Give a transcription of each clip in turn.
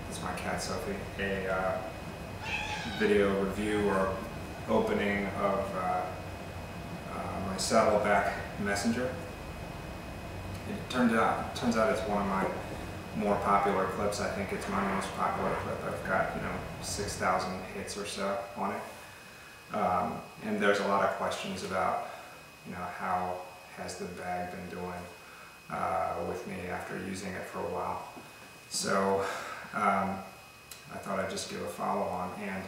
it's my cat Sophie, a video review or opening of my Saddleback Messenger. It turns out it's one of my more popular clips. I think it's my most popular clip. I've got 6,000 hits or so on it, and there's a lot of questions about how has the bag been doing with me after using it for a while. So I thought I'd just give a follow on, and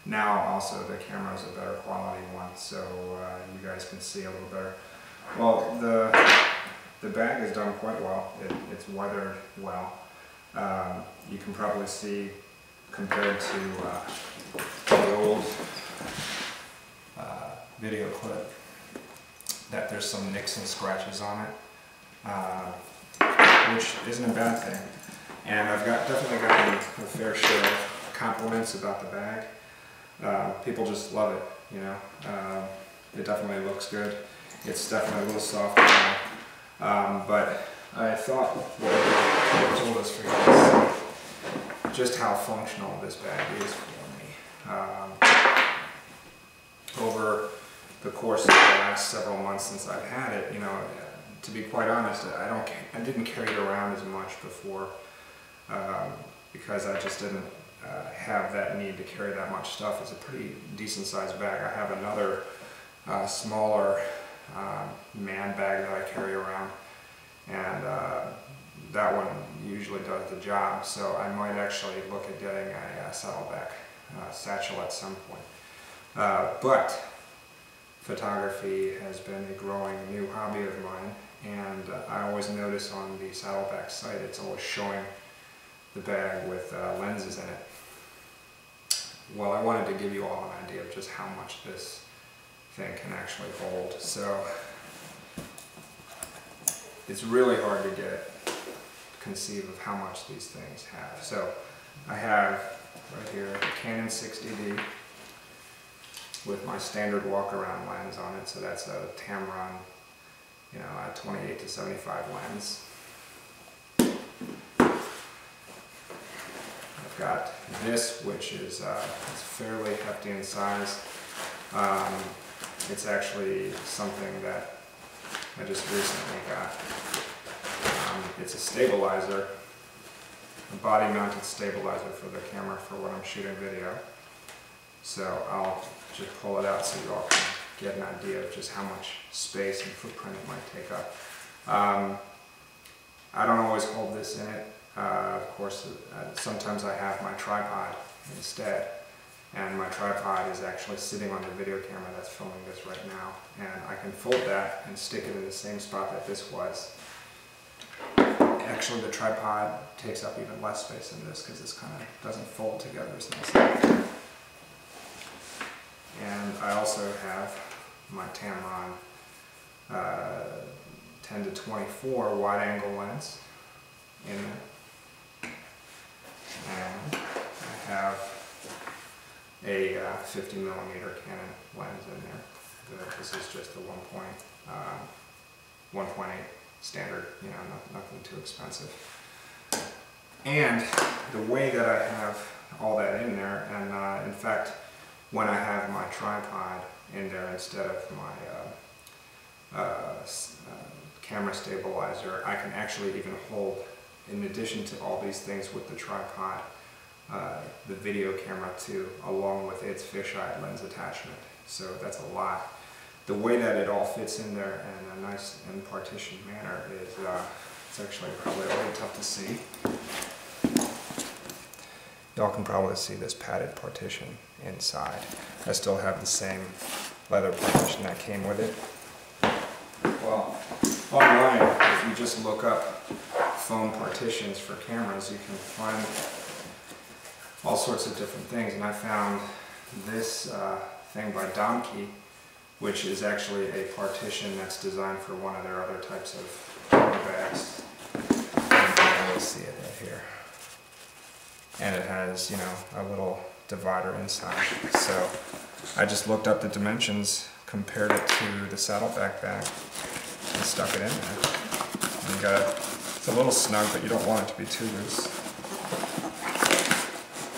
now also the camera is a better quality one, so you guys can see a little better. Well, the bag has done quite well. It's weathered well. You can probably see, compared to the old video clip, that there's some nicks and scratches on it, which isn't a bad thing. And I've definitely gotten a fair share of compliments about the bag. People just love it, it definitely looks good. It's definitely a little soft now. But I thought what it told us for you to see just how functional this bag is for me. Over the course of the last several months since I've had it, to be quite honest, I didn't carry it around as much before because I just didn't have that need to carry that much stuff. It's a pretty decent sized bag. I have another smaller man bag that I carry around, and that one usually does the job, so I might actually look at getting a Saddleback satchel at some point. But photography has been a growing new hobby of mine, and I always notice on the Saddleback site it's always showing the bag with lenses in it. Well, I wanted to give you all an idea of just how much this thing can actually hold. So it's really hard to conceive of how much these things have. So I have right here the Canon 60D with my standard walk-around lens on it. So that's a Tamron, a 28 to 75 lens. I've got this, which is it's fairly hefty in size. It's actually something that I just recently got. It's a stabilizer, a body-mounted stabilizer for the camera for when I'm shooting video. So I'll just pull it out so you all can get an idea of just how much space and footprint it might take up. I don't always hold this in it. Of course, sometimes I have my tripod instead, and my tripod is actually sitting on the video camera that's filming this right now, and I can fold that and stick it in the same spot that this was. Actually, the tripod takes up even less space than this because this kind of doesn't fold together as nicely. And I also have my Tamron 10 to 24 wide-angle lens in there. And I have a 50mm Canon lens in there. This is just a 1.8 standard, nothing too expensive. And the way that I have all that in there, and in fact, when I have my tripod in there instead of my camera stabilizer, I can actually even hold, in addition to all these things with the tripod, the video camera too, along with its fisheye lens attachment. So that's a lot. The way that it all fits in there in a nice and partitioned manner is, it's actually probably a little tough to see. Y'all can probably see this padded partition inside. I still have the same leather partition that came with it. Well, online, if you just look up foam partitions for cameras, you can find all sorts of different things, and I found this thing by Donkey, which is actually a partition that's designed for one of their other types of camera bags. You can really see it right here. And it has, a little divider inside. So I just looked up the dimensions, compared it to the Saddleback bag, and stuck it in there. And got It's a little snug, but you don't want it to be too loose.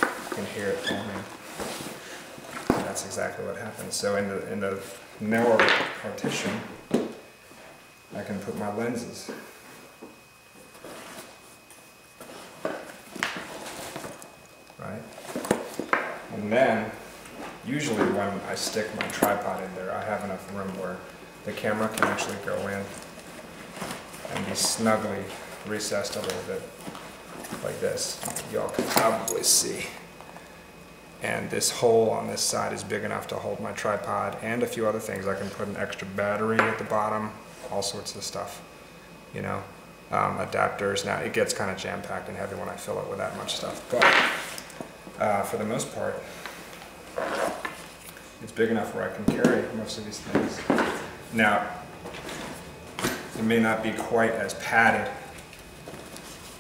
You can hear it foaming. And that's exactly what happens. So in the narrow partition, I can put my lenses. Right? And then, usually when I stick my tripod in there, I have enough room where the camera can actually go in and be snugly recessed a little bit like this. Y'all can probably see. And this hole on this side is big enough to hold my tripod and a few other things. I can put an extra battery at the bottom, all sorts of stuff, you know, adapters. Now it gets kind of jam-packed and heavy when I fill it with that much stuff, but for the most part, it's big enough where I can carry most of these things. Now, it may not be quite as padded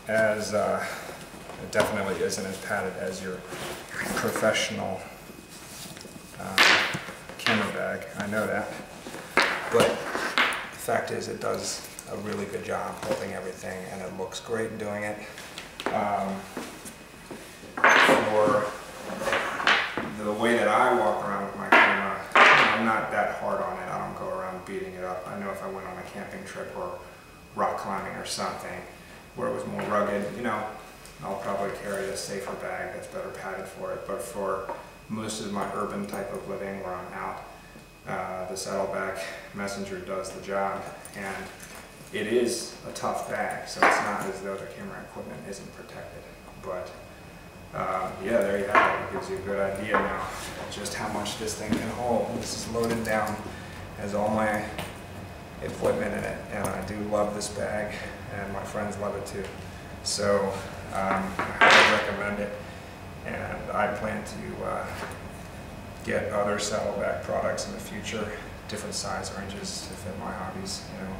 as, it definitely isn't as padded as your professional camera bag, I know that, but the fact is it does a really good job holding everything and it looks great doing it. For the way that I walk around with my camera, I'm not that hard on it. I don't go around beating it up. I know if I went on a camping trip or rock climbing or something where it was more rugged, you know, I'll probably carry a safer bag that's better padded for it. But for most of my urban type of living where I'm out, the Saddleback Messenger does the job. And it is a tough bag, so it's not as though the camera equipment isn't protected. But yeah, there you have it. It gives you a good idea now just how much this thing can hold. This is loaded down, has all my equipment in it, and I do love this bag, and my friends love it too. So I highly recommend it, and I plan to get other Saddleback products in the future, different size ranges to fit my hobbies, you know,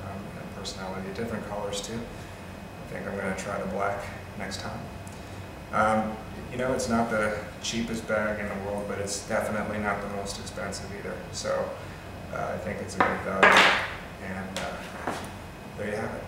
and personality, different colors too. I think I'm going to try the black next time. You know, it's not the cheapest bag in the world, but it's definitely not the most expensive either. So I think it's a good value, and there you have it.